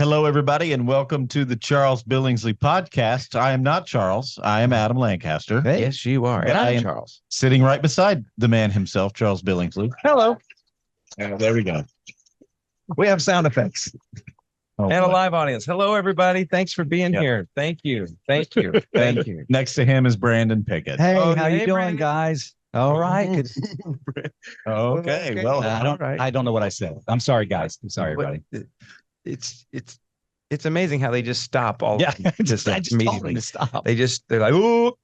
Hello, everybody, and welcome to the Charles Billingsley podcast. I am not Charles. I am Adam Lancaster. Hey. Yes, you are. And I am Charles. Sitting right beside the man himself, Charles Billingsley. Hello. There we go. We have sound effects. Oh, and boy. a live audience. Hello, everybody. Thanks for being here. Thank you. Thank you. Thank you. Next to him is Brandon Pickett. Hey, Oh, how hey, you doing, Brandon. Guys? All right. Good. Okay. Well, I don't know what I said. I'm sorry, guys. I'm sorry, everybody. It's amazing how they just stop all. Yeah, I just told immediately them to stop. they're like, oh,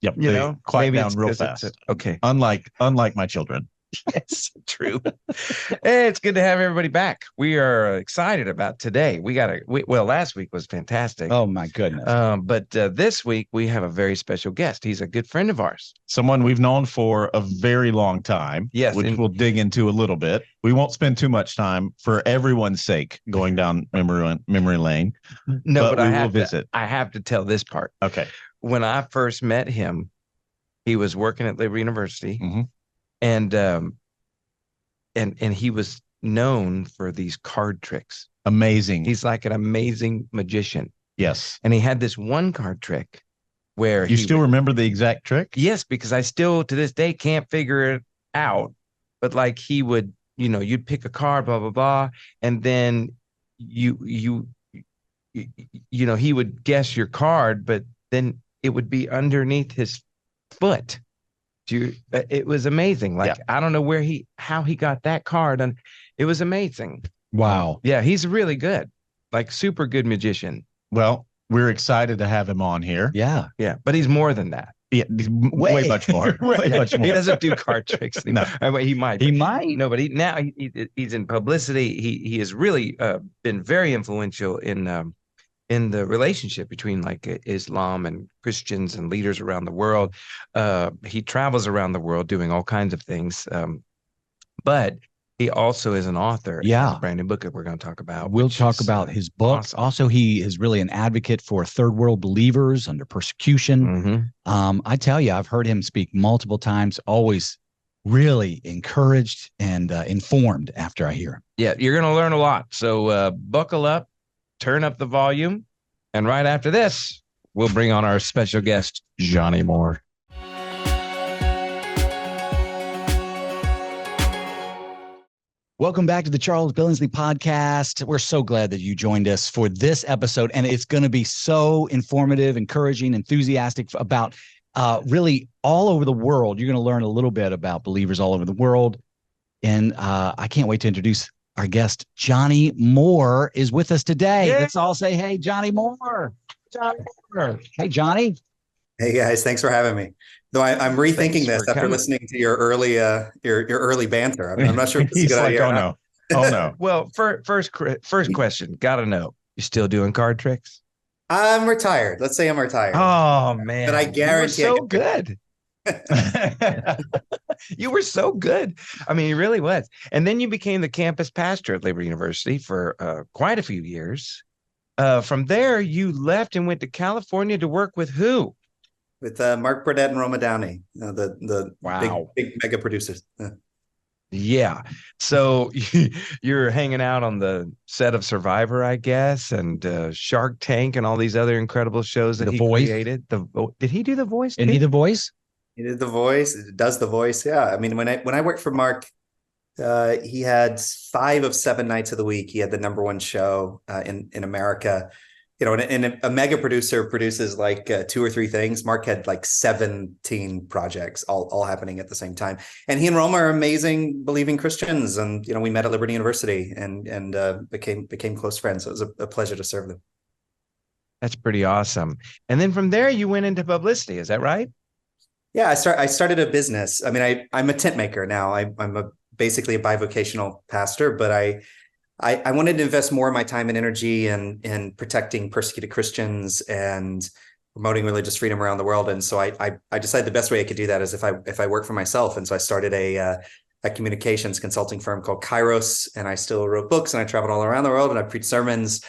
yep. you They know, quiet maybe down it's real 'cause fast. Okay. Unlike my children. It's true. Hey, it's good to have everybody back. We are excited about today. Well, last week was fantastic. Oh my goodness. But this week we have a very special guest. He's a good friend of ours. Someone we've known for a very long time. Yes, which we'll dig into a little bit. We won't spend too much time for everyone's sake going down memory lane. No, but we I will have visit. I have to tell this part. Okay. When I first met him, he was working at Liberty University, Mhm. and he was known for these card tricks. Amazing. He's like an amazing magician, Yes. and he had this one card trick where You still remember the exact trick? Yes, because I still to this day can't figure it out. But like he would, you'd pick a card, blah blah blah, and then he would guess your card, but then it would be underneath his foot. It was amazing. Like, Yeah. I don't know how he got that card, and it was amazing. Wow. Yeah, he's really good, like super good magician. Well, we're excited to have him on here. Yeah. Yeah, but he's more than that. Yeah, way much more. Way much more. He doesn't do card tricks anymore. No. I mean, he might. He might. No, but he's in publicity. He has really been very influential in the relationship between like Islam and Christians and leaders around the world. He travels around the world doing all kinds of things. But he also is an author. Yeah. Brand new book that we're going to talk about. We'll which talk is, about his book. awesome. Also, he is really an advocate for third world believers under persecution. Mhm. I tell you, I've heard him speak multiple times, always really encouraged and informed after I hear him. Yeah, you're going to learn a lot. So buckle up, turn up the volume, and right after this, we'll bring on our special guest, Johnnie Moore. Welcome back to the Charles Billingsley podcast. We're so glad that you joined us for this episode, and it's going to be so informative, encouraging, enthusiastic about really all over the world. You're going to learn a little bit about believers all over the world, and I can't wait to introduce our guest. Johnnie Moore is with us today. Yeah. Let's all say, hey, Johnnie Moore. Johnnie Moore. Hey, Johnnie. Hey guys, thanks for having me. Though I'm rethinking Thanks this for after coming. listening to your early banter. I'm not sure if this is a He's good like, idea. oh no. Oh no. Well, first question, gotta know, you still doing card tricks? I'm retired. Let's say I'm retired. Oh man, But I guarantee I you were so can- good. You were so good. I mean, he really was. And then you became the campus pastor at Liberty University for quite a few years. From there, you left and went to California to work with who? With Mark Burdett and Roma Downey, the Wow. big mega producers. Yeah. So you're hanging out on the set of Survivor, I guess, and Shark Tank and all these other incredible shows that The he Voice. created. Did he do The Voice? Isn't he the voice? He did the voice. It does the voice. Yeah. I mean, when I worked for Mark, he had 5 of 7 nights of the week. He had the #1 show in America. And a mega producer produces like 2 or 3 things. Mark had like 17 projects all happening at the same time. And he and Roma are amazing, believing Christians. And, we met at Liberty University and became close friends. So it was a pleasure to serve them. That's pretty awesome. And then from there, you went into publicity. Is that right? Yeah, I started a business. I mean, I'm a tent maker now. I'm basically a bivocational pastor, but I wanted to invest more of my time and energy in protecting persecuted Christians and promoting religious freedom around the world. And so I decided the best way I could do that is if I work for myself. And so I started a communications consulting firm called Kairos, and I still wrote books and I traveled all around the world and I preached sermons.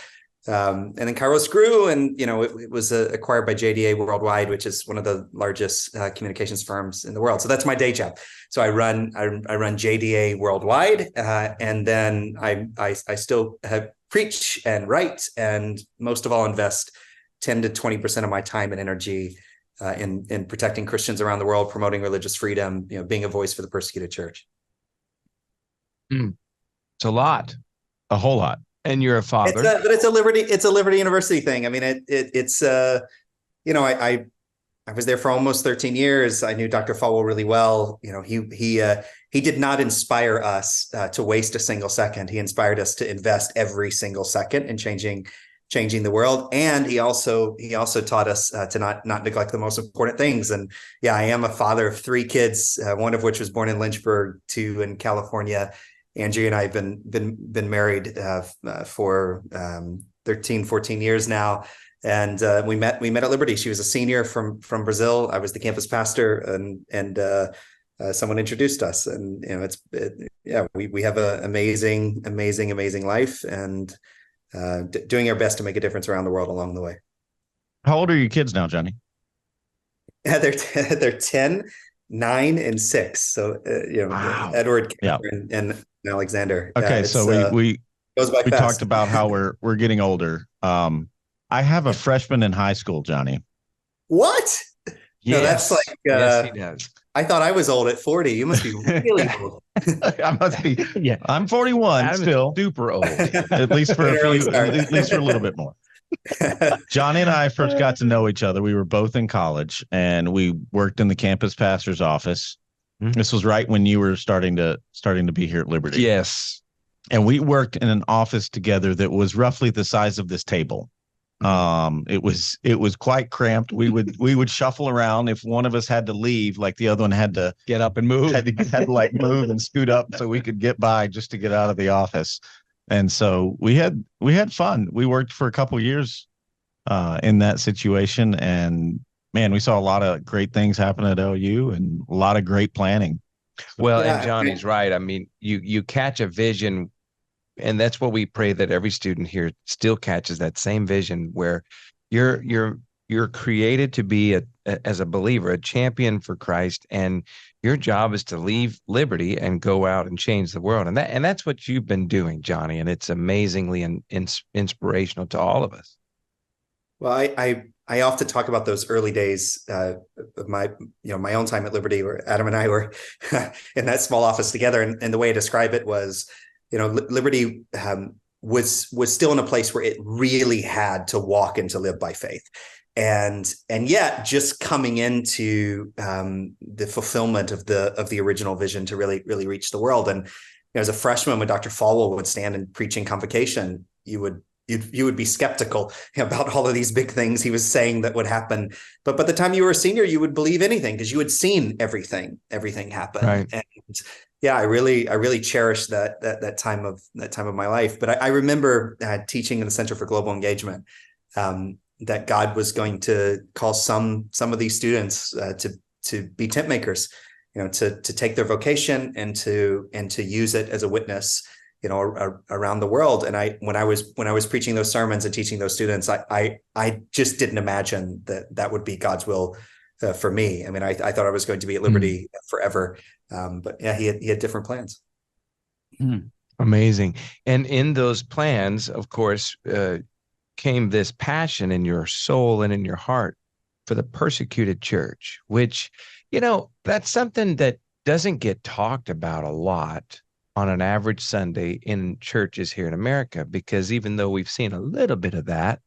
And then Kairos grew, and it was acquired by JDA Worldwide, which is one of the largest communications firms in the world. So that's my day job. So I run JDA Worldwide, and then I still preach and write, and most of all, invest 10 to 20% of my time and energy in protecting Christians around the world, promoting religious freedom, being a voice for the persecuted church. It's a lot, a whole lot. And you're a father. But it's a Liberty University thing. I mean, it's I was there for almost 13 years. I knew Dr. Falwell really well. He did not inspire us to waste a single second. He inspired us to invest every single second in changing the world. And he also taught us to not neglect the most important things. And yeah, I am a father of 3 kids, one of which was born in Lynchburg, 2 in California. Angie and I have been married for 13, 14 years now. And we met at Liberty. She was a senior from Brazil. I was the campus pastor, and someone introduced us. And we have an amazing life, and doing our best to make a difference around the world along the way. How old are your kids now, Johnny? Yeah, they're 10, 9, and 6. So Wow. Edward, Catherine, and Alexander. Okay, so we goes by fast. Talked about how we're getting older. I have a freshman in high school, Johnny. What? Yes. No, that's like yes, he does. I thought I was old at 40. You must be really old. I must be. Yeah, I'm 41 Adam's still. Super old. At least for a little bit more. Johnny and I first got to know each other. We were both in college, and we worked in the campus pastor's office. Mm-hmm. This was right when you were starting to be here at Liberty. Yes. And we worked in an office together that was roughly the size of this table. It was quite cramped. We would shuffle around. If one of us had to leave, like the other one had to get up and move, had to like move and scoot up so we could get by just to get out of the office. And so we had fun. We worked for a couple of years in that situation, and man, we saw a lot of great things happen at OU and a lot of great planning. Well, and Johnny's right. I mean, you catch a vision. And that's what we pray, that every student here still catches that same vision, where you're created to be as a believer, a champion for Christ, and your job is to leave Liberty and go out and change the world. And that's what you've been doing, Johnny. And it's amazingly inspirational to all of us. Well, I often talk about those early days of my own time at Liberty, where Adam and I were in that small office together, and the way I describe it was, Liberty was still in a place where it really had to walk and to live by faith, and yet just coming into the fulfillment of the original vision to really reach the world. And as a freshman, when Dr. Falwell would stand and preach in convocation, you would be skeptical about all of these big things he was saying that would happen. But by the time you were a senior, you would believe anything because you had seen everything happen. Right. And yeah, I really cherish that time of my life. But I remember teaching in the Center for Global Engagement that God was going to call some of these students to be tent makers, to take their vocation and to use it as a witness, around the world. And when I was preaching those sermons and teaching those students, I just didn't imagine that would be God's will for me. I mean, I thought I was going to be at Liberty forever. But yeah, he had different plans. Amazing. And in those plans, of course, came this passion in your soul and in your heart for the persecuted church, which, that's something that doesn't get talked about a lot on an average Sunday in churches here in America, because even though we've seen a little bit of that,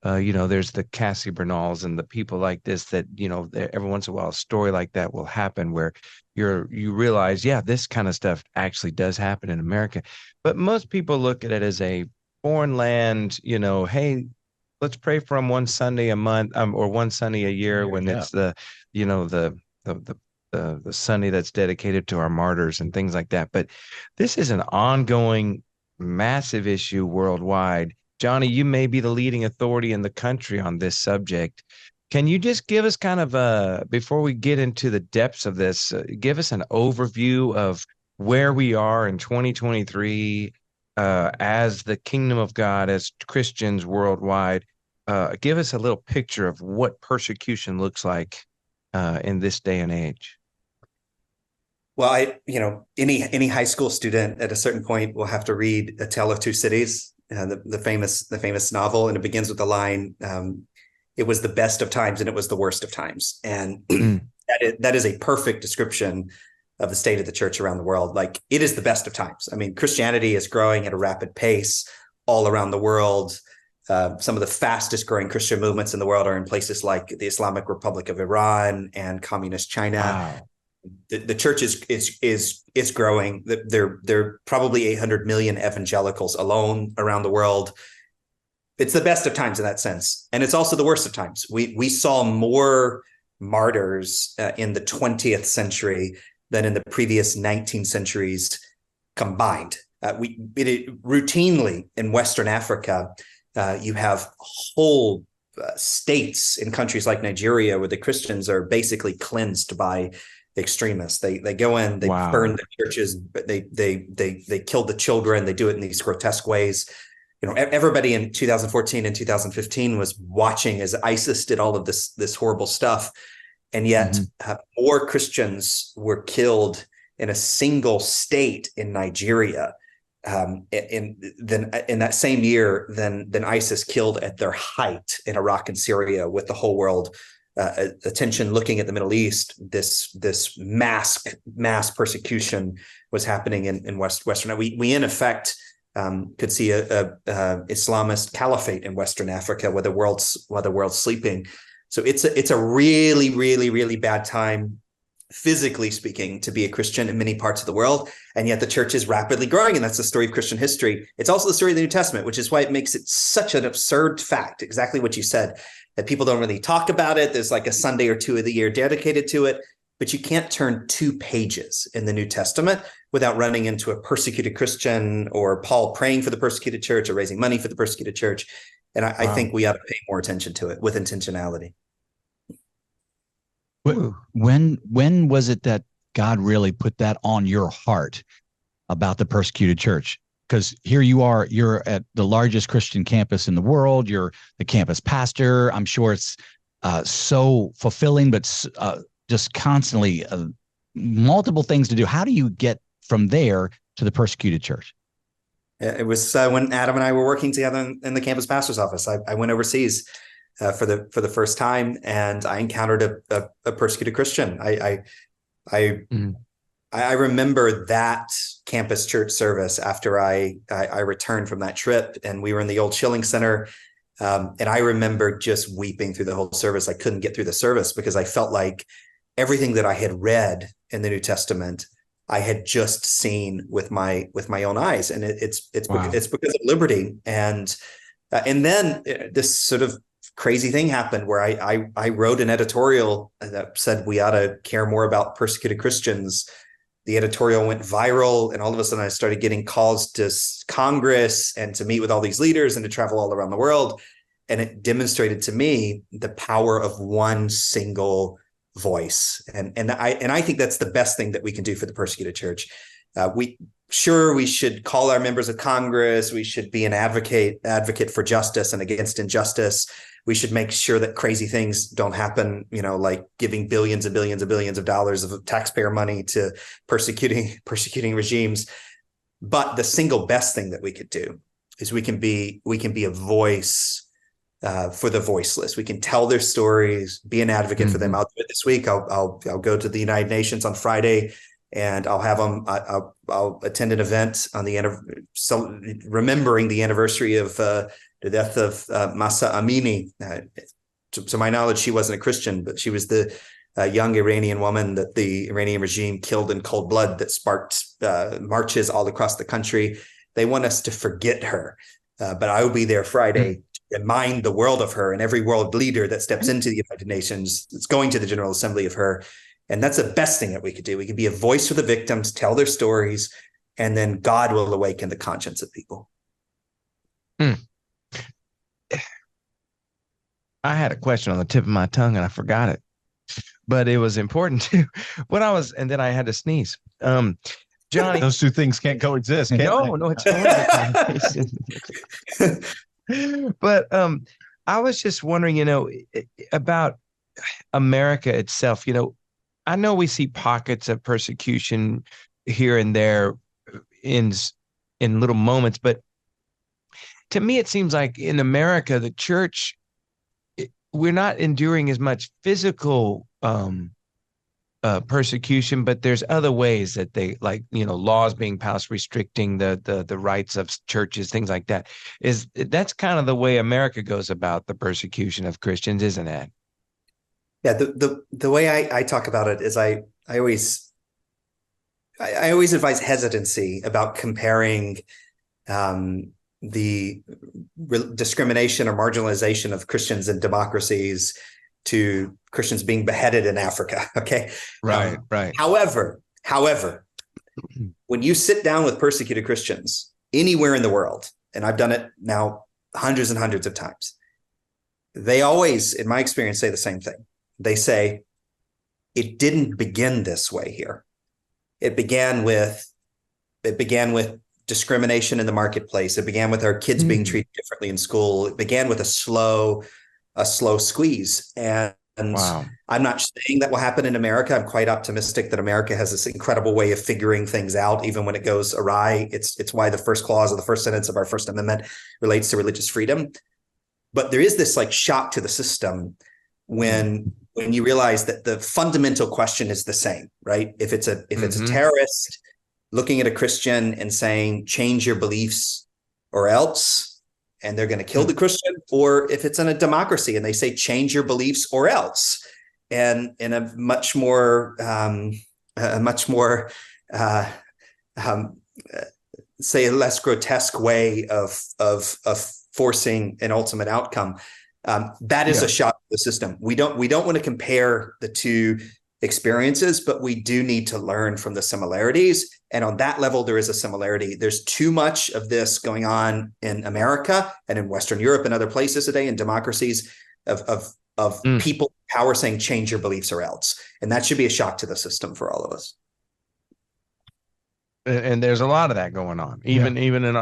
there's the Cassie Bernals and the people like this that, every once in a while, a story like that will happen where you realize, yeah, this kind of stuff actually does happen in America. But most people look at it as a foreign land, hey, let's pray for them one Sunday a month, or one Sunday a year, when it's the Sunday that's dedicated to our martyrs and things like that. But this is an ongoing, massive issue worldwide. Johnny, you may be the leading authority in the country on this subject. Can you just give us kind of before we get into the depths of this, give us an overview of where we are in 2023 as the kingdom of God, as Christians worldwide? Give us a little picture of what persecution looks like in this day and age. Well, any high school student at a certain point will have to read A Tale of Two Cities the famous novel, and it begins with the line, "It was the best of times and it was the worst of times," and that is a perfect description of the state of the church around the world. Like, it is the best of times. I mean, Christianity is growing at a rapid pace all around the world. Some of the fastest growing Christian movements in the world are in places like the Islamic Republic of Iran and communist China. Wow. The church is growing. There are probably 800 million evangelicals alone around the world. It's the best of times in that sense, and it's also the worst of times. We saw more martyrs in the 20th century than in the previous 19 centuries combined. Routinely in Western Africa, you have whole states in countries like Nigeria where the Christians are basically cleansed by extremists. They go in, they burn the churches, they kill the children. They do it in these grotesque ways. Everybody in 2014 and 2015 was watching as ISIS did all of this horrible stuff. And yet more Christians were killed in a single state in Nigeria in that same year than ISIS killed at their height in Iraq and Syria, with the whole world attention looking at the Middle East. This mass persecution was happening in Western. We in effect could see a Islamist caliphate in Western Africa while the world's sleeping. So it's a really, really, really bad time, physically speaking, to be a Christian in many parts of the world. And yet the church is rapidly growing. And that's the story of Christian history. It's also the story of the New Testament, which is why it makes it such an absurd fact, exactly what you said, that people don't really talk about it. There's like a Sunday or two of the year dedicated to it, but you can't turn 2 pages in the New Testament without running into a persecuted Christian, or Paul praying for the persecuted church, or raising money for the persecuted church. And I think we ought to pay more attention to it with intentionality. When was it that God really put that on your heart about the persecuted church? Because here you are, you're at the largest Christian campus in the world. You're the campus pastor. I'm sure it's so fulfilling, but just constantly multiple things to do. How do you get from there to the persecuted church? It was when Adam and I were working together in the campus pastor's office. I went overseas for the first time, and I encountered a persecuted Christian. I remember that campus church service after I returned from that trip, and we were in the old Schilling Center. And I remember just weeping through the whole service. I couldn't get through the service because I felt like everything that I had read in the New Testament, I had just seen with my own eyes. And it's because of liberty. And then this sort of crazy thing happened where I wrote an editorial that said we ought to care more about persecuted Christians. The editorial went viral, and all of a sudden I started getting calls to Congress and to meet with all these leaders and to travel all around the world. And it demonstrated to me the power of one single voice. And I think that's the best thing that we can do for the persecuted church. We should call our members of Congress. We should be an advocate for justice and against injustice. We should make sure that crazy things don't happen, like giving billions and billions and billions of dollars of taxpayer money to persecuting regimes. But the single best thing that we could do is we can be a voice for the voiceless. We can tell their stories, be an advocate for them. I'll do it this week. I'll go to the United Nations on Friday, and I'll have them. I'll attend an event on remembering the anniversary of the death of Mahsa Amini. To my knowledge, she wasn't a Christian, but she was the young Iranian woman that the Iranian regime killed in cold blood that sparked marches all across the country. They want us to forget her, but I will be there Friday to remind the world of her, and every world leader that steps into the United Nations that's going to the General Assembly of her. And that's the best thing that we could do. We can be a voice for the victims, tell their stories, and then God will awaken the conscience of people. I had a question on the tip of my tongue and I forgot it, but it was important too. And then I had to sneeze. Johnnie, those two things can't coexist. No, it's hard. But I was just wondering, about America itself. I know we see pockets of persecution here and there in little moments, but to me, it seems like in America, the church, we're not enduring as much physical persecution, but there's other ways that they, like, laws being passed restricting the rights of churches, things like that. That's kind of the way America goes about the persecution of Christians, isn't it? Yeah, the way I talk about it is I always advise hesitancy about comparing the discrimination or marginalization of Christians in democracies to Christians being beheaded in Africa. Okay. Right. However, when you sit down with persecuted Christians anywhere in the world, and I've done it now hundreds and hundreds of times, they always, in my experience, say the same thing. They say, it didn't begin this way here. It began with discrimination in the marketplace. It began with our kids being treated differently in school. It began with a slow squeeze. And wow. I'm not saying that will happen in America. I'm quite optimistic that America has this incredible way of figuring things out, even when it goes awry. It's why the first clause of the first sentence of our First Amendment relates to religious freedom. But there is this like shock to the system when you realize that the fundamental question is the same, right? If it's a terrorist looking at a Christian and saying, change your beliefs or else, and they're going to kill the Christian, or if it's in a democracy and they say, change your beliefs or else, and in a much more say a less grotesque way of forcing an ultimate outcome. That is a shock to the system. We don't want to compare the two experiences, but we do need to learn from the similarities. And on that level, there is a similarity. There's too much of this going on in America and in Western Europe and other places today in democracies of people power saying, change your beliefs or else. And that should be a shock to the system for all of us. And there's a lot of that going on, even in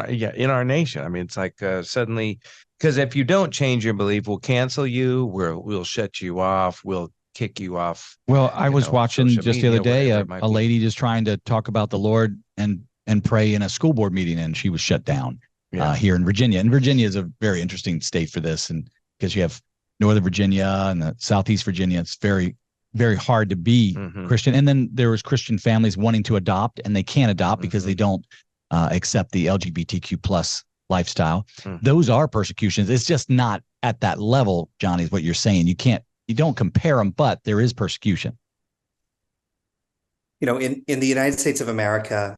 our nation. I mean, it's like suddenly, because if you don't change your belief, we'll cancel you. We'll shut you off. We'll kick you off. Well, I was watching just the other day a lady just trying to talk about the Lord and pray in a school board meeting, and she was shut down here in Virginia. And Virginia is a very interesting state for this, and because you have Northern Virginia and the Southeast Virginia, it's very, very hard to be Christian. And then there was Christian families wanting to adopt, and they can't adopt because they don't accept the LGBTQ plus lifestyle. Those are persecutions. It's just not at that level, Johnny, is what you're saying. You don't compare them, but there is persecution. You know, in the United States of America,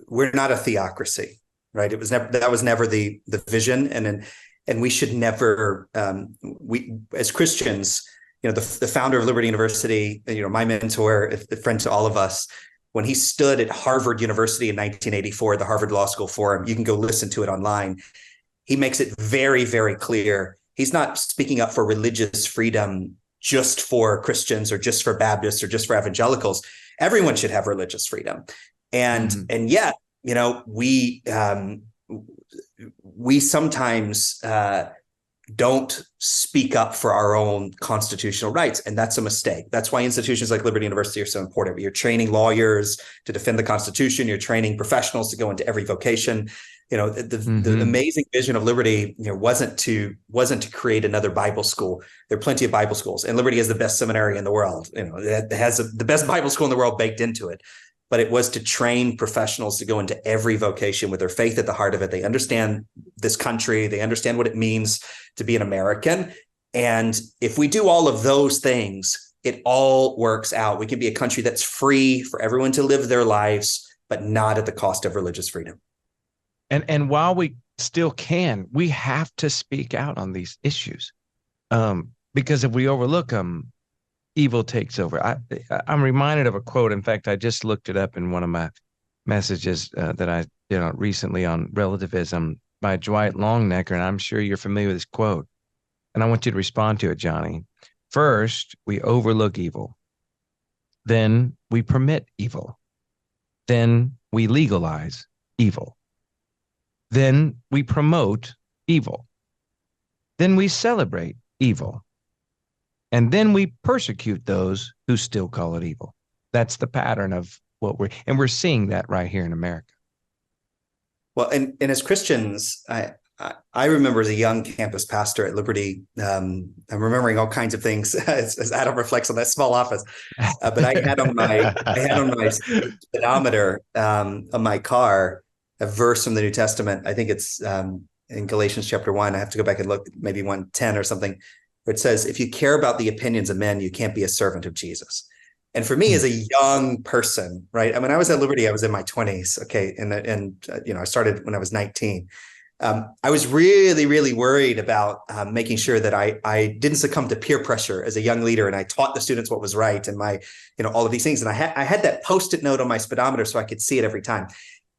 we're not a theocracy, right? That was never the vision, and we should never. We as Christians, you know, the founder of Liberty University, you know, my mentor, a friend to all of us, when he stood at Harvard University in 1984, the Harvard Law School Forum, you can go listen to it online. He makes it very, very clear. He's not speaking up for religious freedom just for Christians or just for Baptists or just for evangelicals. Everyone should have religious freedom. And yet, you know, we sometimes don't speak up for our own constitutional rights. And that's a mistake. That's why institutions like Liberty University are so important. You're training lawyers to defend the Constitution. You're training professionals to go into every vocation. You know, the amazing vision of Liberty, you know, wasn't to create another Bible school. There are plenty of Bible schools, and Liberty is the best seminary in the world. You know, it has the best Bible school in the world baked into it. But it was to train professionals to go into every vocation with their faith at the heart of it. They understand this country. They understand what it means to be an American. And if we do all of those things, it all works out. We can be a country that's free for everyone to live their lives, but not at the cost of religious freedom. And while we still can, we have to speak out on these issues, because if we overlook them, evil takes over. I'm reminded of a quote. In fact, I just looked it up in one of my messages that I did recently on relativism by Dwight Longnecker, and I'm sure you're familiar with this quote. And I want you to respond to it, Johnny. First, we overlook evil. Then we permit evil. Then we legalize evil. Then we promote evil. Then we celebrate evil. And then we persecute those who still call it evil. That's the pattern of what we're seeing that right here in America. Well, and as Christians, I remember as a young campus pastor at Liberty, I'm remembering all kinds of things as Adam reflects on that small office. But I had on my speedometer on my car a verse from the New Testament. I think it's in Galatians chapter 1. I have to go back and look, maybe 1:10 or something, where it says, "If you care about the opinions of men, you can't be a servant of Jesus." And for me, as a young person, right? I mean, I was at Liberty, I was in my 20s. Okay. And I started when I was 19. I was really, really worried about making sure that I didn't succumb to peer pressure as a young leader. And I taught the students what was right and all of these things. And I had that Post-it note on my speedometer so I could see it every time.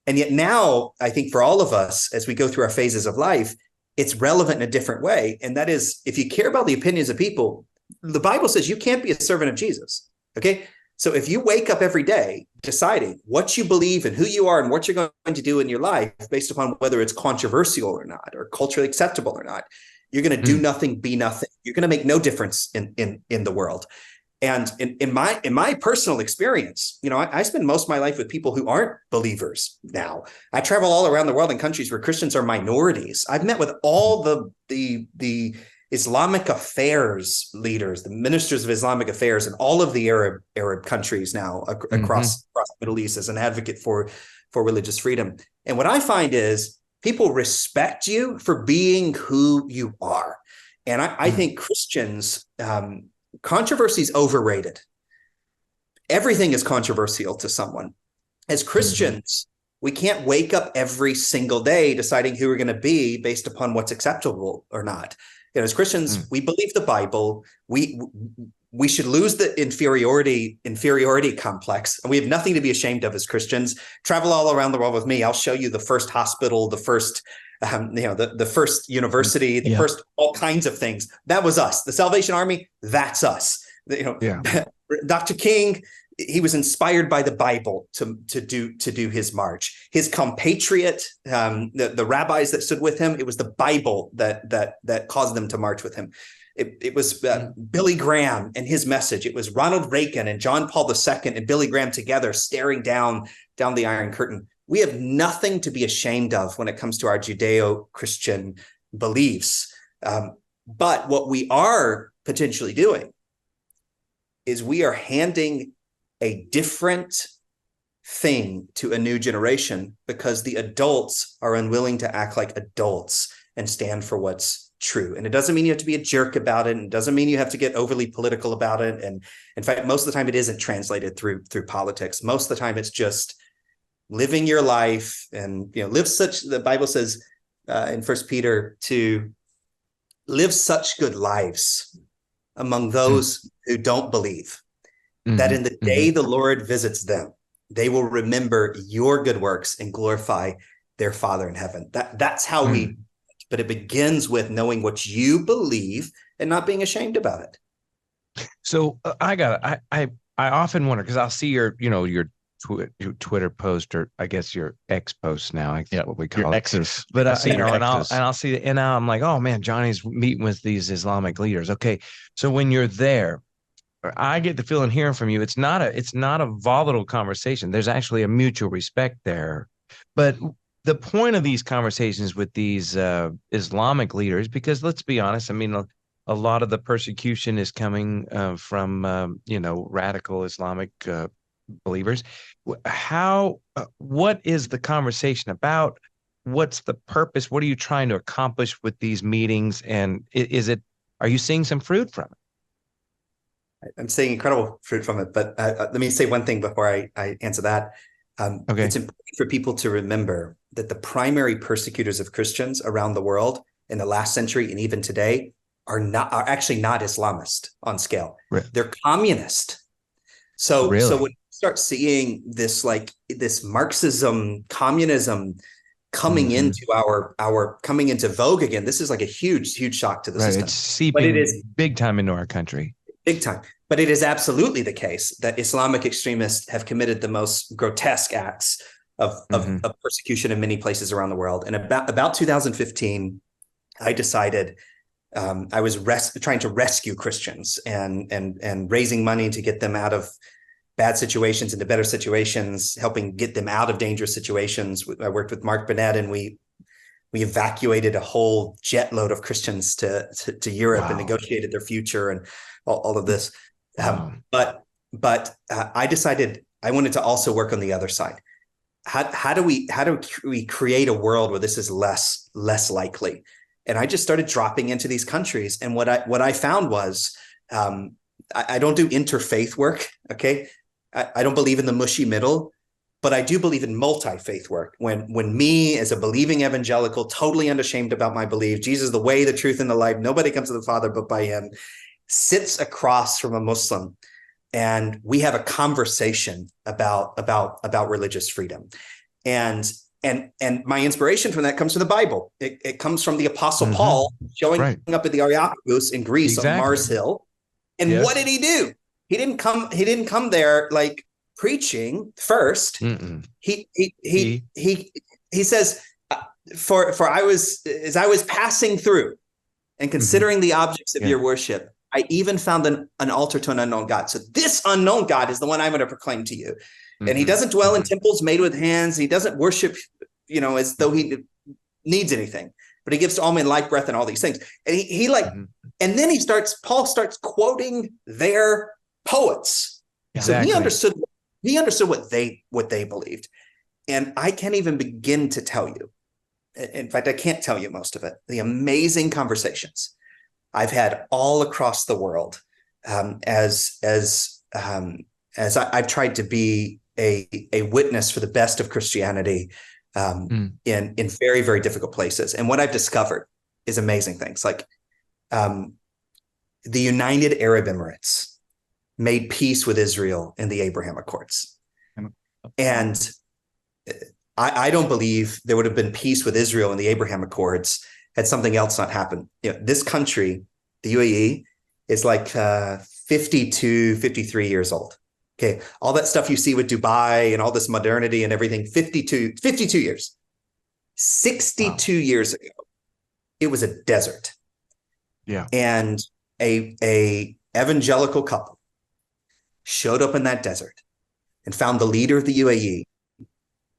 And yet now I think for all of us, as we go through our phases of life, it's relevant in a different way. And that is, if you care about the opinions of people, the Bible says you can't be a servant of Jesus. Okay. So if you wake up every day deciding what you believe and who you are and what you're going to do in your life based upon whether it's controversial or not, or culturally acceptable or not, you're going to do nothing, be nothing. You're going to make no difference in the world. And in my personal experience, I spend most of my life with people who aren't believers now. I travel all around the world in countries where Christians are minorities. I've met with all the Islamic affairs leaders, the ministers of Islamic affairs in all of the Arab countries now across the Middle East as an advocate for religious freedom. And what I find is people respect you for being who you are. And I think Christians, controversy is overrated. Everything is controversial to someone. As Christians, we can't wake up every single day deciding who we're going to be based upon what's acceptable or not. As Christians, we believe the Bible. We should lose the inferiority complex, and we have nothing to be ashamed of as Christians. Travel all around the world with me. I'll show you the first hospital, the first, the first university, the first all kinds of things. That was us. The Salvation Army. That's us. Dr. King, he was inspired by the Bible to do his march. His compatriot, the rabbis that stood with him, it was the Bible that caused them to march with him. It was Billy Graham and his message. It was Ronald Reagan and John Paul II and Billy Graham together staring down the Iron Curtain. We have nothing to be ashamed of when it comes to our Judeo-Christian beliefs. But what we are potentially doing is we are handing a different thing to a new generation because the adults are unwilling to act like adults and stand for what's true. And it doesn't mean you have to be a jerk about it. And it doesn't mean you have to get overly political about it. And in fact, most of the time it isn't translated through politics. Most of the time it's just living your life and, the Bible says in 1 Peter to live such good lives among those who don't believe, that in the day the Lord visits them, they will remember your good works and glorify their Father in heaven. That's how but it begins with knowing what you believe and not being ashamed about it. So I often wonder, because I'll see your Twitter post, or I guess your X post now. I think what we call your it. X's. But I'll see it, and now I'm like, oh man, Johnny's meeting with these Islamic leaders. Okay, so when you're there, I get the feeling hearing from you, it's not a volatile conversation. There's actually a mutual respect there. But the point of these conversations with these Islamic leaders, because let's be honest, I mean, a lot of the persecution is coming from radical Islamic believers. What is the conversation about? What's the purpose? What are you trying to accomplish with these meetings? And are you seeing some fruit from it? I'm seeing incredible fruit from it, but let me say one thing before I answer that. Okay. It's important for people to remember that the primary persecutors of Christians around the world in the last century and even today are actually not Islamist on scale. Right. They're communist. So when you start seeing this Marxism, communism coming into coming into vogue again, this is like a huge shock to the system. It's seeping big time into our country. Big time. But it is absolutely the case that Islamic extremists have committed the most grotesque acts of persecution in many places around the world. And about 2015, I decided I was trying to rescue Christians and raising money to get them out of bad situations into better situations, helping get them out of dangerous situations. I worked with Mark Burnett, and we evacuated a whole jet load of Christians to Europe and negotiated their future and all of this. But I decided I wanted to also work on the other side. How do we create a world where this is less likely? And I just started dropping into these countries. And what I found was, I don't do interfaith work. Okay. I don't believe in the mushy middle, but I do believe in multi-faith work. When me, as a believing evangelical, totally unashamed about my belief, Jesus, the way, the truth, and the life, nobody comes to the Father but by him, sits across from a Muslim, and we have a conversation about religious freedom. And my inspiration from that comes from the Bible. It comes from the Apostle Paul showing up at the Areopagus in Greece on Mars Hill. And what did he do? He didn't come there like preaching first. He says, for I was passing through and considering the objects of your worship, I even found an altar to an unknown God. So this unknown God is the one I'm going to proclaim to you. And he doesn't dwell in temples made with hands. He doesn't worship, as though he needs anything, but he gives to all men life, breath, and all these things. And and then Paul starts quoting their poets. Exactly. So he understood what they believed. And I can't even begin to tell you. In fact, I can't tell you most of it. The amazing conversations I've had all across the world, as I've tried to be a witness for the best of Christianity in very, very difficult places. And what I've discovered is amazing things. Like the United Arab Emirates made peace with Israel in the Abraham Accords. And I don't believe there would have been peace with Israel in the Abraham Accords had something else not happened. This country, the UAE, is like 52, 53 years old. Okay. All that stuff you see with Dubai and all this modernity and everything, 52 years. 62 years ago, it was a desert. Yeah. And a evangelical couple showed up in that desert and found the leader of the UAE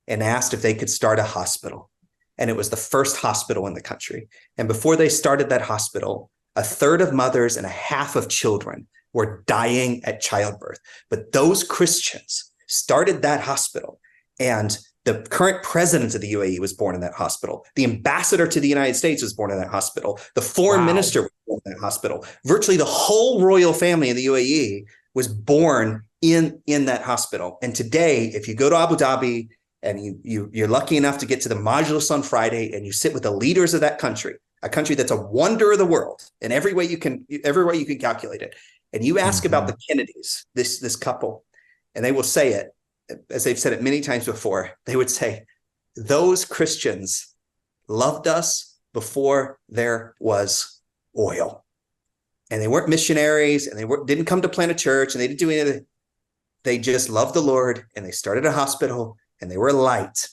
and asked if they could start a hospital. And it was the first hospital in the country. And before they started that hospital, a third of mothers and a half of children were dying at childbirth. But those Christians started that hospital, and the current president of the UAE was born in that hospital. The ambassador to the United States was born in that hospital. The foreign minister was born in that hospital. Virtually the whole royal family in the UAE was born in that hospital. And today, if you go to Abu Dhabi and you're lucky enough to get to the Majlis on Friday, and you sit with the leaders of that country, a country that's a wonder of the world in every way you can calculate it, and you ask about the Kennedys, this couple, and they will say it, as they've said it many times before, they would say, those Christians loved us before there was oil. And they weren't missionaries, and they didn't come to plant a church, and they didn't do anything. They just loved the Lord, and they started a hospital, and they were a light.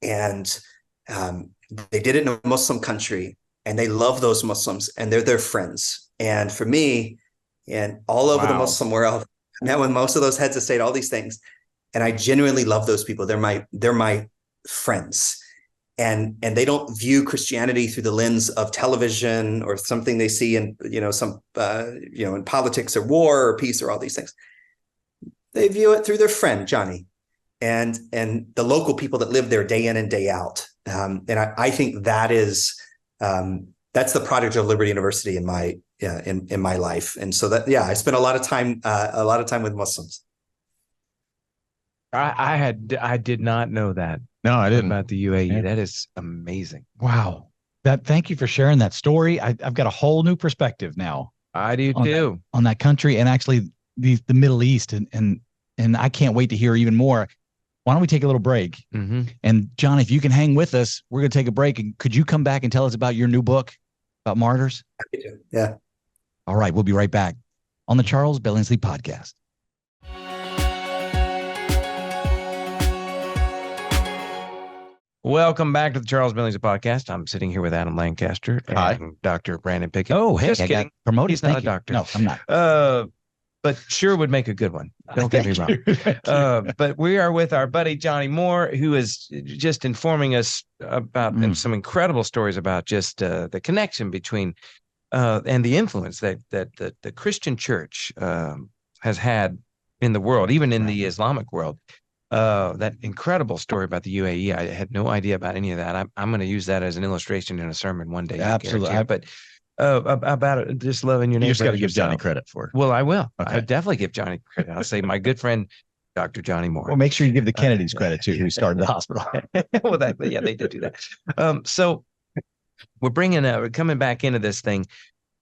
And they did it in a Muslim country, and they love those Muslims, and they're their friends. And for me, and all over the Muslim world, I met with most of those heads of state, all these things. And I genuinely love those people. They're my friends. And they don't view Christianity through the lens of television or something they see in, in politics or war or peace or all these things. They view it through their friend, Johnny, and the local people that live there day in and day out. And I think that is, that's the product of Liberty University in my life. And so that, I spent a lot of time with Muslims. I did not know that. No, I didn't. About the UAE. Yeah. That is amazing. Wow. Thank you for sharing that story. I've got a whole new perspective now. I do too. On that country, and actually the Middle East, and I can't wait to hear even more. Why don't we take a little break? And John, if you can hang with us, we're going to take a break. And could you come back and tell us about your new book about martyrs? Happy to. Yeah. All right. We'll be right back on the Charles Billingsley Podcast. Welcome back to the Charles Billingsley Podcast. I'm sitting here with Adam Lancaster and Dr. Brandon Pickett. Oh, hey, just kidding. Promoted. He's not a doctor. No, I'm not. but sure would make a good one. Don't get me wrong. But we are with our buddy Johnnie Moore, who is just informing us about some incredible stories about just the connection between and the influence that the Christian church has had in the world, even in the Islamic world. That incredible story about the UAE. I had no idea about any of that. I'm going to use that as an illustration in a sermon one day. Absolutely. But about it, just loving your neighbor. You just got to give Johnny credit for it. Well, I will. Okay. I'll definitely give Johnny credit. I'll say my good friend, Dr. Johnnie Moore. Well, make sure you give the Kennedys credit too, who started the hospital. Well, yeah, they did do that. So we're coming back into this thing.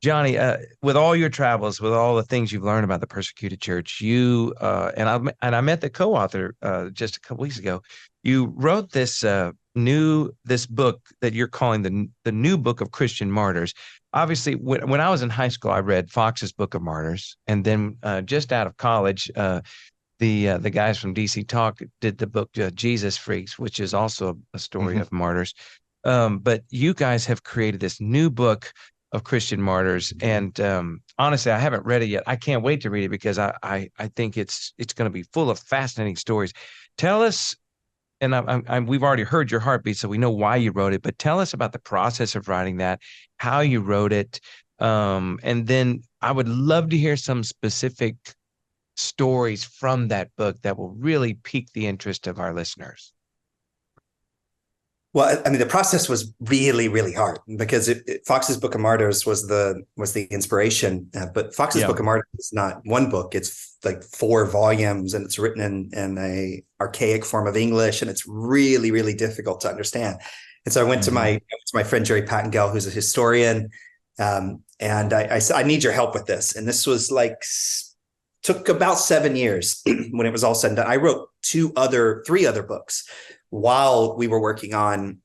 Johnny, with all your travels, with all the things you've learned about the persecuted church, you and I met the co-author just a couple weeks ago. You wrote this book that you're calling the New Book of Christian Martyrs. Obviously, when I was in high school, I read Fox's Book of Martyrs, and then just out of college, the guys from DC Talk did the book Jesus Freaks, which is also a story of martyrs. But you guys have created this new book of Christian martyrs, and honestly, I haven't read it yet. I can't wait to read it because I think it's going to be full of fascinating stories. Tell us, and we've already heard your heartbeat, so we know why you wrote it. But tell us about the process of writing that, how you wrote it, and then I would love to hear some specific stories from that book that will really pique the interest of our listeners. Well, I mean, the process was really, really hard because Fox's Book of Martyrs was the inspiration, but Fox's Book of Martyrs is not one book; it's like 4 volumes, and it's written in a archaic form of English, and it's really, really difficult to understand. And so I went to my friend Jerry Pattengell, who's a historian, and I said, I need your help with this. And this was took about 7 years when it was all said and done. I wrote 3 other books while we were working on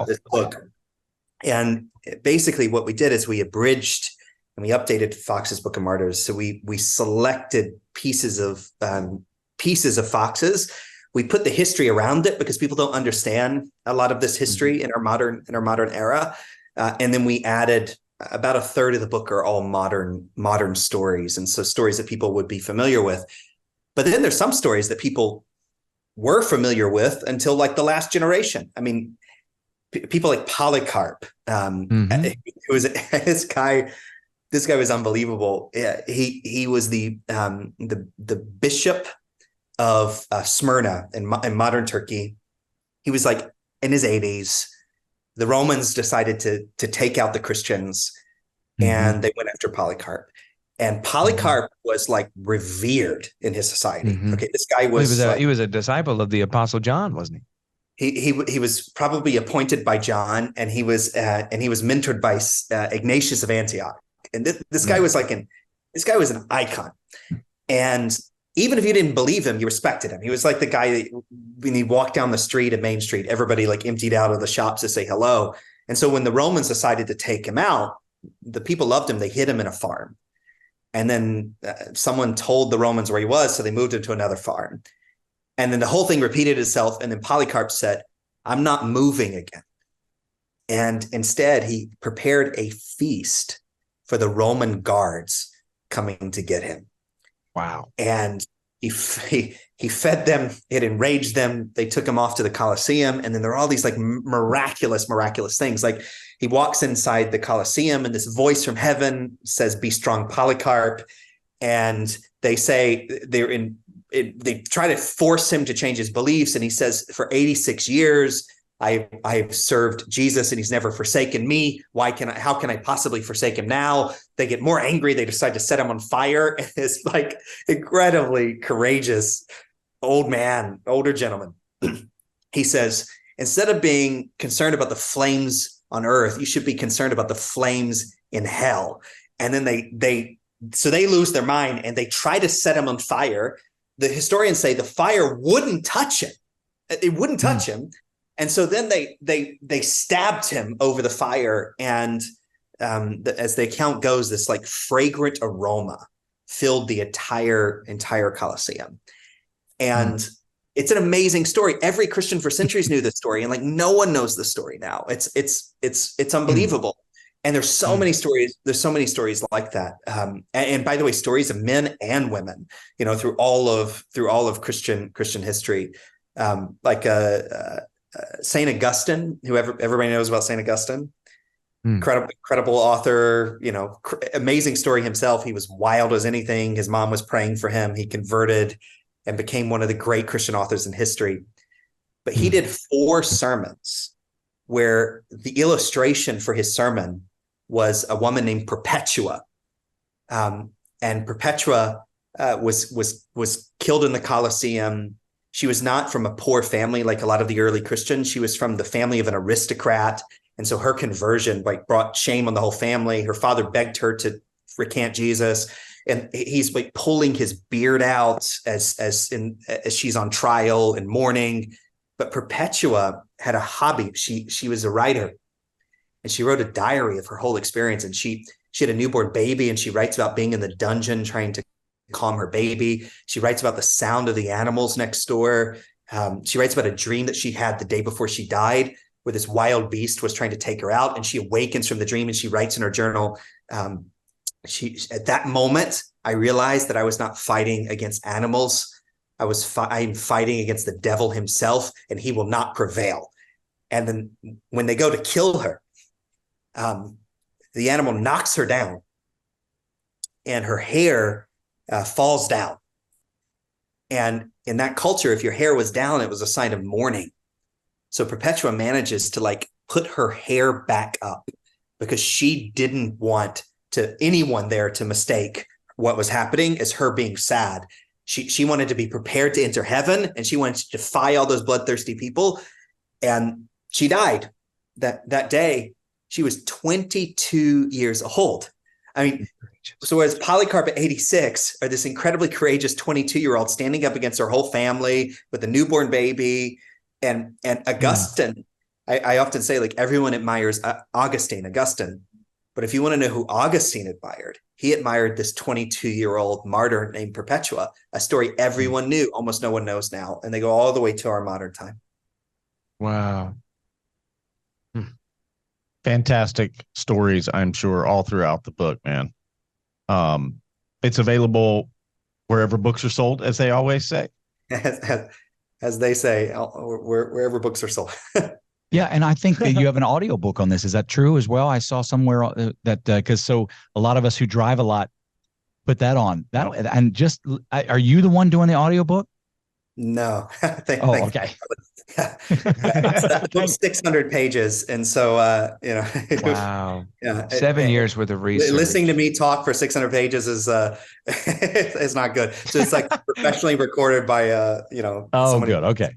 this book. And basically what we did is we abridged and we updated Fox's Book of Martyrs. So we selected pieces of Fox's. We put the history around it because people don't understand a lot of this history in our modern era. And then we added about a third of the book are all modern stories. And so stories that people would be familiar with. But then there's some stories that people were familiar with until like the last generation. I mean, people like Polycarp, who was this guy was unbelievable. He was the bishop of Smyrna in modern Turkey. He was like in his 80s. The Romans decided to take out the Christians, and they went after Polycarp. And Polycarp was like revered in his society. Okay, this guy was he was a disciple of the Apostle John, wasn't he? He was probably appointed by John, and he was mentored by Ignatius of Antioch. And this guy was this guy was an icon. And even if you didn't believe him, you respected him. He was like the guy that when he walked down the street at Main Street, everybody like emptied out of the shops to say hello. And so when the Romans decided to take him out, the people loved him. They hid him in a farm. And then someone told the Romans where he was, so they moved him to another farm. And then the whole thing repeated itself. And then Polycarp said, I'm not moving again. And instead, he prepared a feast for the Roman guards coming to get him. Wow. And he fed them. It enraged them. They took him off to the Colosseum. And then there are all these like miraculous things. Like he walks inside the Colosseum and this voice from heaven says, be strong, Polycarp. And they say they try to force him to change his beliefs. And he says, for 86 years, I've served Jesus and he's never forsaken me. How can I possibly forsake him now? They get more angry. They decide to set him on fire. It's like incredibly courageous older gentleman. He says, instead of being concerned about the flames on earth, you should be concerned about the flames in hell. And then they lose their mind and they try to set him on fire. The historians say the fire wouldn't touch him. It wouldn't touch him. And so then they stabbed him over the fire, and as the account goes, this like fragrant aroma filled the entire Colosseum. And it's an amazing story. Every Christian for centuries knew this story, and like no one knows the story now. It's unbelievable. And there's so many stories. There's so many stories like that. And by the way, stories of men and women, through all of Christian history, like Saint Augustine, who everybody knows about Saint Augustine. Incredible author, amazing story himself. He was wild as anything. His mom was praying for him. He converted and became one of the great Christian authors in history. But he did 4 sermons where the illustration for his sermon was a woman named Perpetua. And Perpetua was killed in the Colosseum. She was not from a poor family like a lot of the early Christians. She was from the family of an aristocrat. And so her conversion brought shame on the whole family. Her father begged her to recant Jesus. And he's pulling his beard out as she's on trial and mourning. But Perpetua had a hobby. She was a writer, and she wrote a diary of her whole experience. And she had a newborn baby, and she writes about being in the dungeon trying to calm her baby. She writes about the sound of the animals next door. She writes about a dream that she had the day before she died, where this wild beast was trying to take her out. And she awakens from the dream, and she writes in her journal, at that moment, I realized that I was not fighting against animals. I'm fighting against the devil himself, and he will not prevail. And then when they go to kill her, the animal knocks her down, and her hair falls down. And in that culture, if your hair was down, it was a sign of mourning. So Perpetua manages to put her hair back up because she didn't want anyone there to mistake what was happening as her being sad. She wanted to be prepared to enter heaven, and she wanted to defy all those bloodthirsty people. And she died that day. She was 22 years old. I mean, so whereas Polycarp at 86 are this incredibly courageous 22-year-old standing up against her whole family with a newborn baby, and Augustine, I often say everyone admires Augustine, but if you want to know who Augustine admired, he admired this 22-year-old martyr named Perpetua, a story everyone knew, almost no one knows now, and they go all the way to our modern time. Wow. Fantastic stories, I'm sure, all throughout the book, man. It's available wherever books are sold, as they always say. As they say, wherever books are sold. Yeah, and I think that you have an audiobook on this. Is that true as well? I saw somewhere that because a lot of us who drive a lot put that on. And just are you the one doing the audiobook? No. Okay. The book's 600 pages, and so Wow. Yeah, 7 years worth of research. Listening to me talk for 600 pages is is not good. So it's professionally recorded by Oh, good. Okay.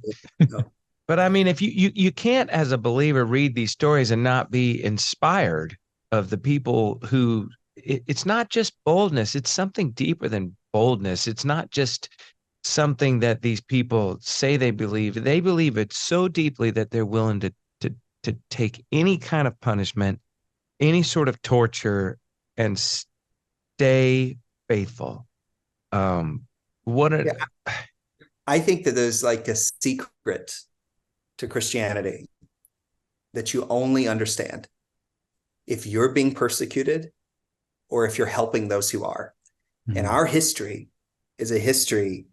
But I mean, if you can't as a believer read these stories and not be inspired of the people who it's not just boldness, it's something deeper than boldness. It's not just something that these people say they believe. They believe it so deeply that they're willing to take any kind of punishment, any sort of torture, and stay faithful. I think that there's a secret to Christianity that you only understand if you're being persecuted or if you're helping those who are. Mm-hmm. And our history is a history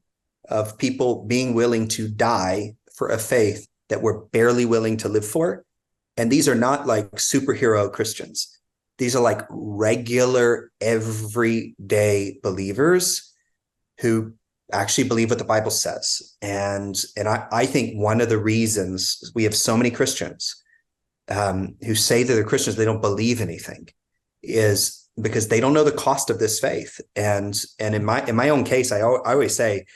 of people being willing to die for a faith that we're barely willing to live for. And these are not superhero Christians. These are regular, everyday believers who actually believe what the Bible says. And I think one of the reasons we have so many Christians who say that they're Christians, they don't believe anything, is because they don't know the cost of this faith. And in my own case, I always say,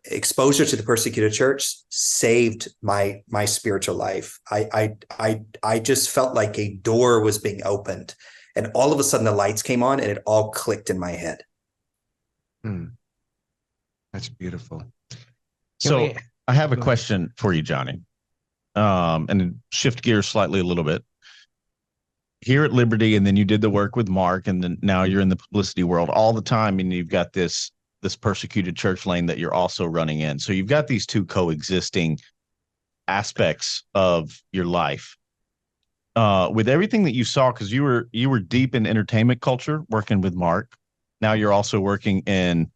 exposure to the persecuted church saved my spiritual life. I just felt like a door was being opened, and all of a sudden the lights came on, and it all clicked in my head. That's beautiful. So I have a question for you, Johnny, and shift gears slightly a little bit. Here at Liberty, and then you did the work with Mark, and then now you're in the publicity world all the time, and you've got this persecuted church lane that you're also running in. So you've got these two coexisting aspects of your life. with everything that you saw, because you were deep in entertainment culture, working with Mark. Now you're also working in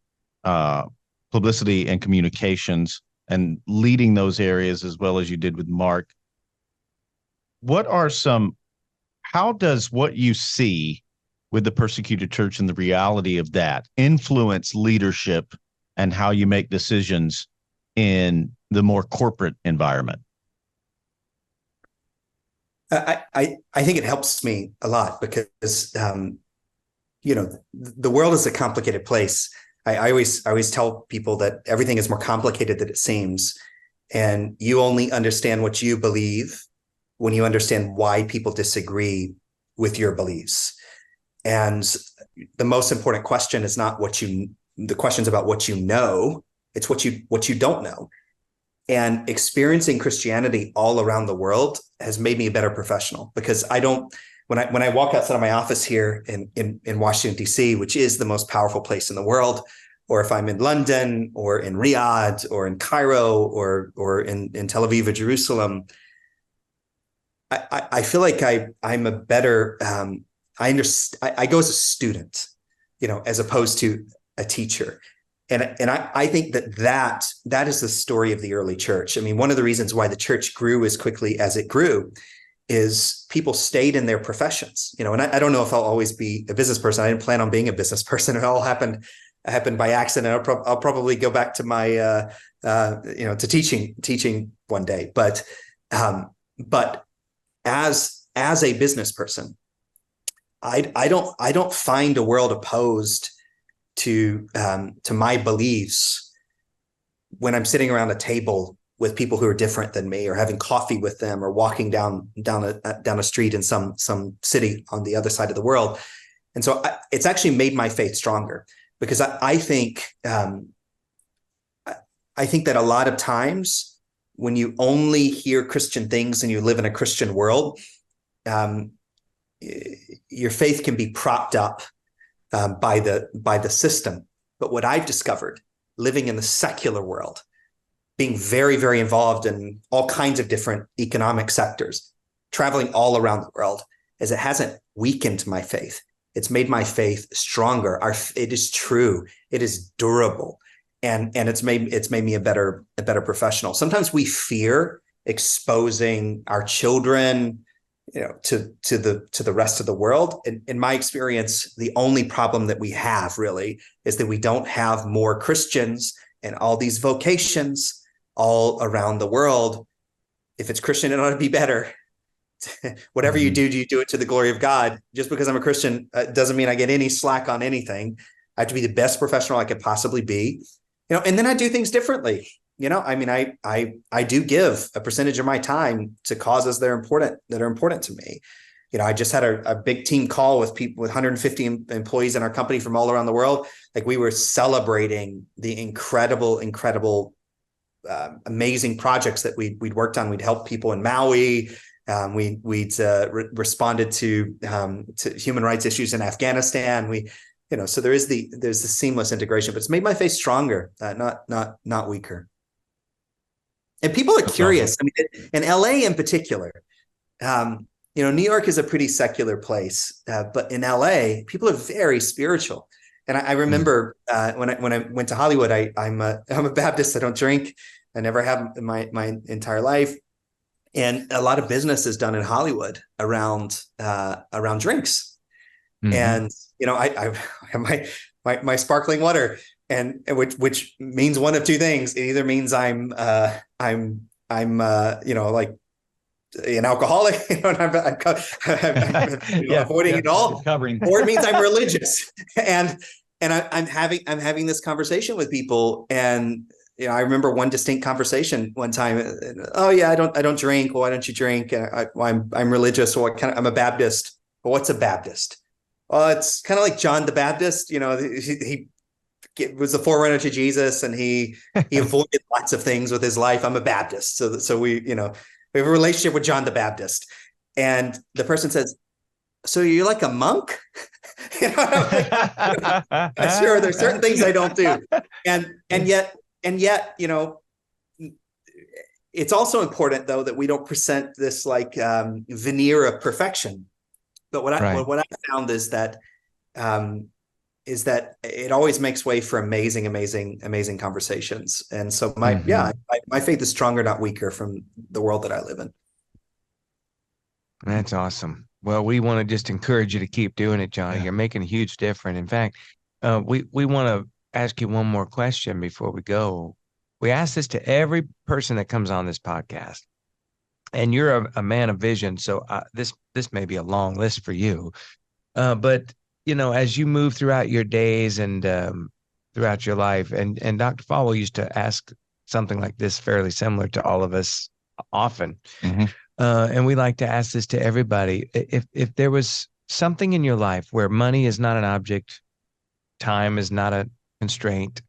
uh, publicity and communications and leading those areas as well as you did with Mark. What are some? How does what you see with the persecuted church and the reality of that influence leadership and how you make decisions in the more corporate environment? I think it helps me a lot because the world is a complicated place. I always tell people that everything is more complicated than it seems, and you only understand what you believe when you understand why people disagree with your beliefs. And the most important question is not the questions about what you know, it's what you don't know. And experiencing Christianity all around the world has made me a better professional, because when I walk outside of my office here in Washington, D.C., which is the most powerful place in the world, or if I'm in London or in Riyadh or in Cairo or in Tel Aviv or Jerusalem, I feel like I'm a better I understand. I go as a student, as opposed to a teacher. And I think that is the story of the early church. I mean, one of the reasons why the church grew as quickly as it grew is people stayed in their professions, and I don't know if I'll always be a business person. I didn't plan on being a business person. It all happened by accident. I'll probably go back to my, to teaching one day. But as a business person, I don't find a world opposed to my beliefs when I'm sitting around a table with people who are different than me, or having coffee with them, or walking down a street in some city on the other side of the world. And so it's actually made my faith stronger, because I think that a lot of times when you only hear Christian things and you live in a Christian world, your faith can be propped up by the system. But what I've discovered living in the secular world, being very, very involved in all kinds of different economic sectors, traveling all around the world, is it hasn't weakened my faith. It's made my faith stronger. It is true. It is durable. And it's made me a better professional. Sometimes we fear exposing our children, to the rest of the world. In my experience, the only problem that we have really is that we don't have more Christians and all these vocations all around the world. If it's Christian, it ought to be better. Whatever you do it to the glory of God. Just because I'm a Christian doesn't mean I get any slack on anything. I have to be the best professional I could possibly be, and then I do things differently. I mean, I do give a percentage of my time to causes that are important to me. I just had a big team call with people, with 150 employees in our company from all around the world. Like, we were celebrating the incredible, amazing projects that we'd worked on. We'd helped people in Maui. We'd responded to human rights issues in Afghanistan. So there's the seamless integration, but it's made my faith stronger, not weaker. And people are curious. I mean, in LA in particular, New York is a pretty secular place, but in LA, people are very spiritual. And I remember when I went to Hollywood, I'm a Baptist. I don't drink. I never have in my entire life. And a lot of business is done in Hollywood around drinks. Mm-hmm. And I have my sparkling water, and which means one of two things. It either means I'm like an alcoholic, and I'm avoiding it all, or it means I'm religious. And I'm having this conversation with people, and I remember one distinct conversation one time. Oh yeah, I don't drink. Well, why don't you drink? I'm religious. Well, I'm a Baptist. Well, what's a Baptist? Well, it's kind of like John the Baptist. He was the forerunner to Jesus, and he avoided lots of things with his life. I'm a Baptist, so we have a relationship with John the Baptist. And the person says, "So you're like a monk?" Sure, there's certain things I don't do, and yet, it's also important though that we don't present this like veneer of perfection. But what I found is that it always makes way for amazing conversations. And so my faith is stronger, not weaker, from the world that I live in. That's awesome. Well, we want to just encourage you to keep doing it, Johnny. Yeah. You're making a huge difference. In fact, we want to ask you one more question before we go. We ask this to every person that comes on this podcast, and you're a man of vision. So this may be a long list for you, but as you move throughout your days and throughout your life, and Dr. Falwell used to ask something like this, fairly similar to all of us often. Mm-hmm. And we like to ask this to everybody. If there was something in your life where money is not an object, time is not a constraint,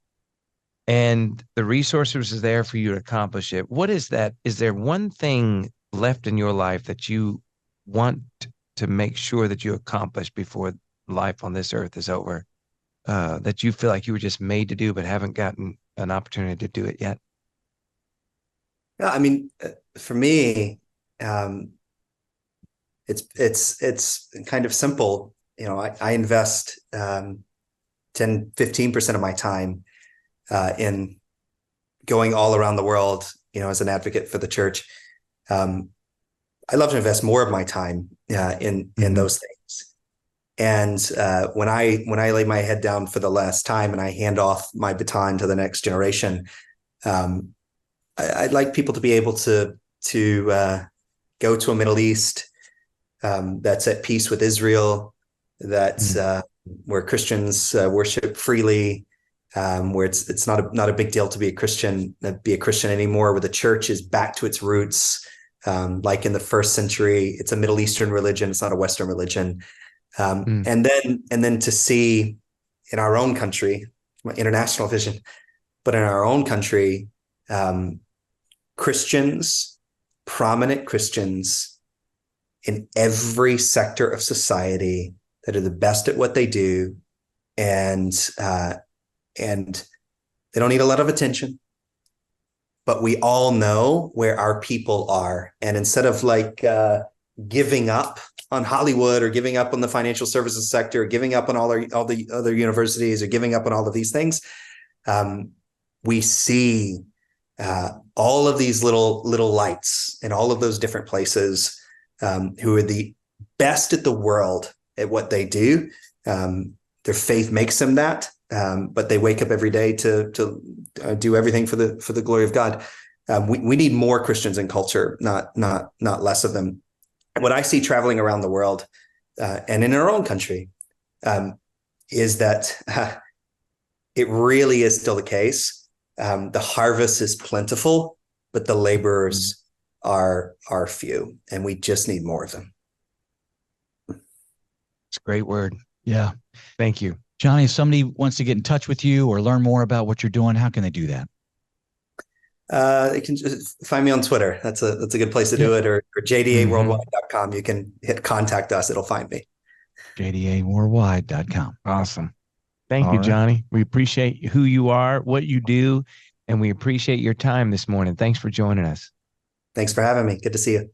and the resources are there for you to accomplish it, what is that? Is there one thing left in your life that you want to make sure that you accomplish before life on this earth is over, that you feel like you were just made to do but haven't gotten an opportunity to do it yet? Yeah, I mean, for me, it's kind of simple. I invest 10-15% of my time in going all around the world, as an advocate for the church. I love to invest more of my time in those things. And when I lay my head down for the last time and I hand off my baton to the next generation, I'd like people to be able to go to a Middle East that's at peace with Israel, that's where Christians worship freely, where it's not a big deal to be a Christian anymore, where the church is back to its roots. Like in the first century, it's a Middle Eastern religion. It's not a Western religion. And then to see in our own country, my international vision, but in our own country, Christians, prominent Christians in every sector of society that are the best at what they do, and they don't need a lot of attention, but we all know where our people are. And instead of like giving up on Hollywood or giving up on the financial services sector, or giving up on all the other universities, or giving up on all of these things, we see all of these little lights in all of those different places, who are the best at the world at what they do. Their faith makes them that, but they wake up every day to do everything for the glory of God. We need more Christians in culture, not less of them. What I see traveling around the world, and in our own country, is that it really is still the case. The harvest is plentiful, but the laborers are few, and we just need more of them. It's a great word. Yeah. Thank you. Johnny, if somebody wants to get in touch with you or learn more about what you're doing, how can they do that? You can just find me on Twitter. That's a good place to do it, or jdaworldwide.com. You can hit contact us. It'll find me. jdaworldwide.com. Awesome. Thank All you, right. Johnny. We appreciate who you are, what you do, and we appreciate your time this morning. Thanks for joining us. Thanks for having me. Good to see you.